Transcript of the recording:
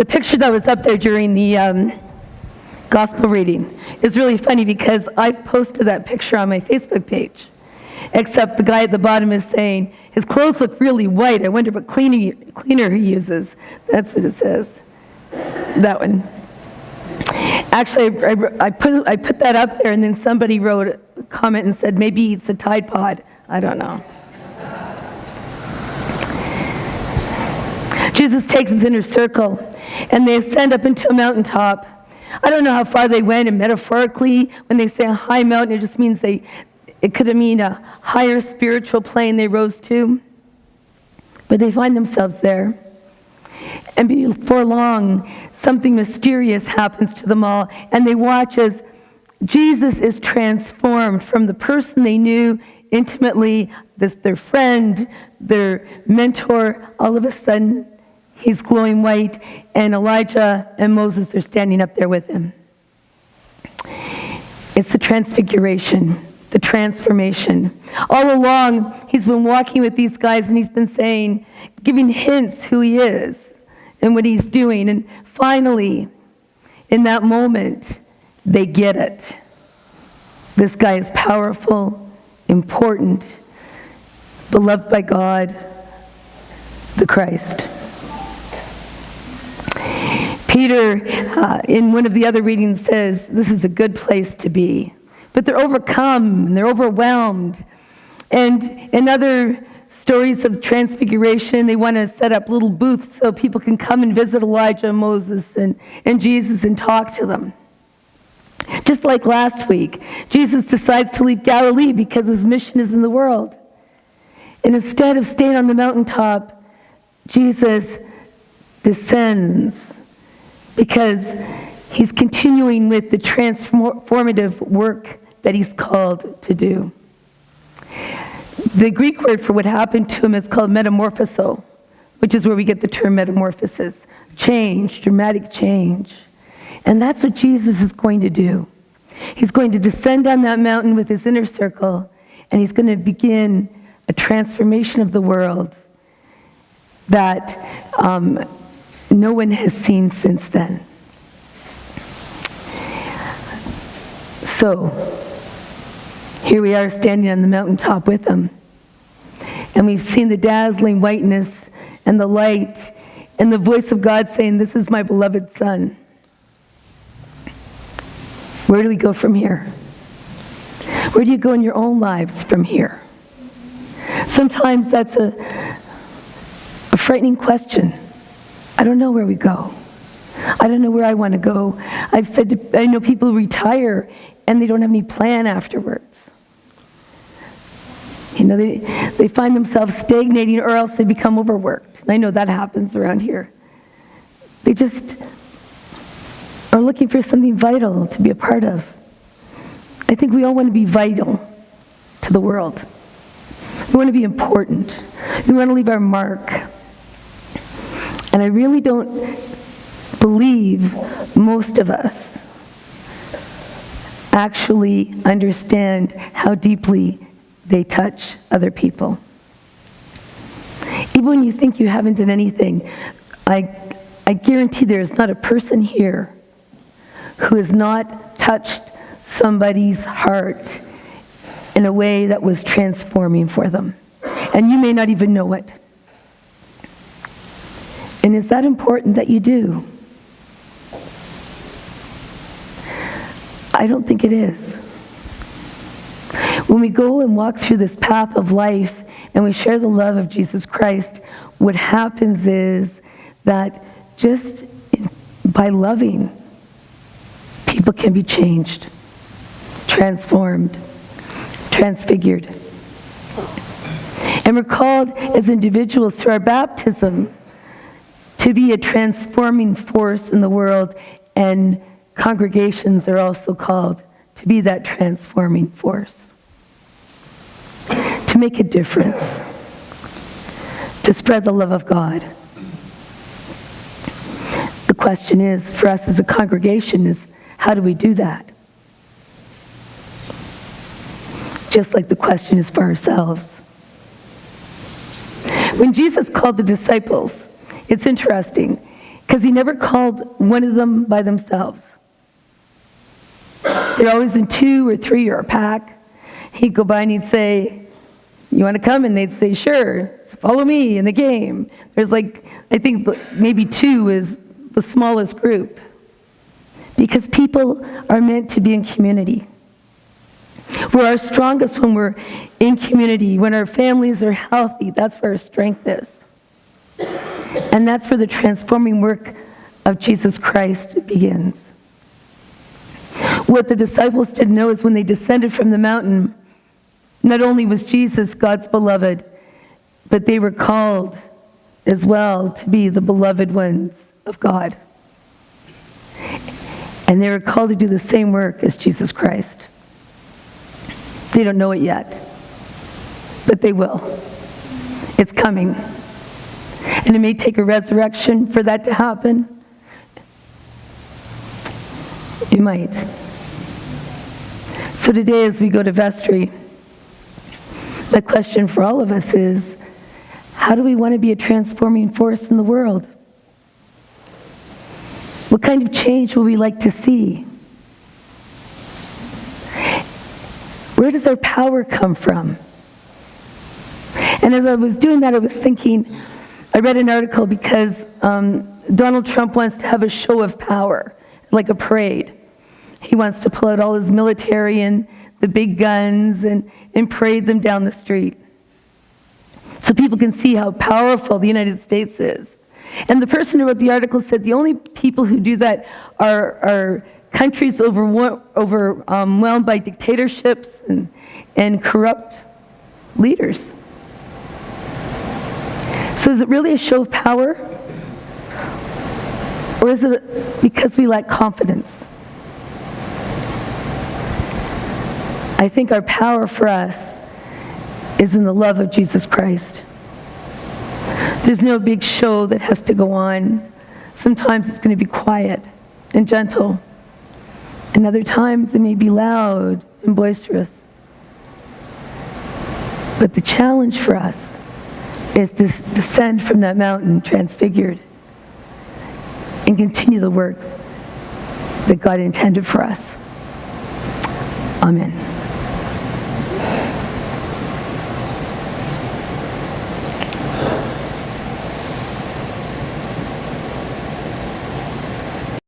picture that was up there during the gospel reading is really funny because I've posted that picture on my Facebook page. Except the guy at the bottom is saying, his clothes look really white. I wonder what cleaner he uses. That's what it says. That one. Actually, I put that up there, and then somebody wrote a comment and said, maybe he eats a Tide Pod. I don't know. Jesus takes his inner circle, and they ascend up into a mountaintop. I don't know how far they went, and metaphorically, when they say a high mountain, it just means it could mean a higher spiritual plane they rose to. But they find themselves there. And before long, something mysterious happens to them all, and they watch as Jesus is transformed from the person they knew intimately, their friend, their mentor. All of a sudden, he's glowing white, and Elijah and Moses are standing up there with him. It's the transfiguration, the transformation. All along, he's been walking with these guys, and he's been saying, giving hints who he is and what he's doing. And finally, in that moment, they get it. This guy is powerful, important, beloved by God, the Christ. Peter, in one of the other readings, says this is a good place to be. But they're overcome, and they're overwhelmed. And in other stories of transfiguration, they want to set up little booths so people can come and visit Elijah, Moses, and Jesus and talk to them. Just like last week, Jesus decides to leave Galilee because his mission is in the world. And instead of staying on the mountaintop, Jesus descends because he's continuing with the transformative work that he's called to do. The Greek word for what happened to him is called metamorphoso, which is where we get the term metamorphosis. Change, dramatic change. And that's what Jesus is going to do. He's going to descend down that mountain with his inner circle, and he's going to begin a transformation of the world that no one has seen since then. So, here we are standing on the mountaintop with him. And we've seen the dazzling whiteness and the light and the voice of God saying, "This is my beloved Son." Where do we go from here? Where do you go in your own lives from here? Sometimes that's a frightening question. I don't know where we go. I don't know where I want to go. I know people who retire and they don't have any plan afterwards. You know, they find themselves stagnating, or else they become overworked. And I know that happens around here. They just are looking for something vital to be a part of. I think we all want to be vital to the world. We want to be important. We want to leave our mark. And I really don't believe most of us actually understand how deeply they touch other people. Even when you think you haven't done anything, I guarantee there is not a person here who has not touched somebody's heart in a way that was transforming for them. And you may not even know it. And is that important that you do? I don't think it is. When we go and walk through this path of life and we share the love of Jesus Christ, what happens is that just by loving, people can be changed, transformed, transfigured. And we're called as individuals through our baptism to be a transforming force in the world, and congregations are also called to be that transforming force, to make a difference, to spread the love of God. The question is, for us as a congregation, is how do we do that? Just like the question is for ourselves. When Jesus called the disciples, it's interesting. Because he never called one of them by themselves. They're always in 2 or 3 or a pack. He'd go by and he'd say, "You want to come?" And they'd say, "Sure, follow me in the game." There's I think maybe 2 is the smallest group. Because people are meant to be in community. We're our strongest when we're in community, when our families are healthy. That's where our strength is. And that's where the transforming work of Jesus Christ begins. What the disciples didn't know is when they descended from the mountain, not only was Jesus God's beloved, but they were called as well to be the beloved ones of God. And they were called to do the same work as Jesus Christ. They don't know it yet, but they will. It's coming. And it may take a resurrection for that to happen. It might. So today, as we go to vestry, my question for all of us is, how do we want to be a transforming force in the world? What kind of change will we like to see? Where does our power come from? And as I was doing that, I was thinking, I read an article because Donald Trump wants to have a show of power, like a parade. He wants to pull out all his military and the big guns and parade them down the street, so people can see how powerful the United States is. And the person who wrote the article said the only people who do that are countries overwhelmed by dictatorships and corrupt leaders. So is it really a show of power? Or is it because we lack confidence? I think our power for us is in the love of Jesus Christ. There's no big show that has to go on. Sometimes it's going to be quiet and gentle. And other times it may be loud and boisterous. But the challenge for us is to descend from that mountain transfigured and continue the work that God intended for us. Amen.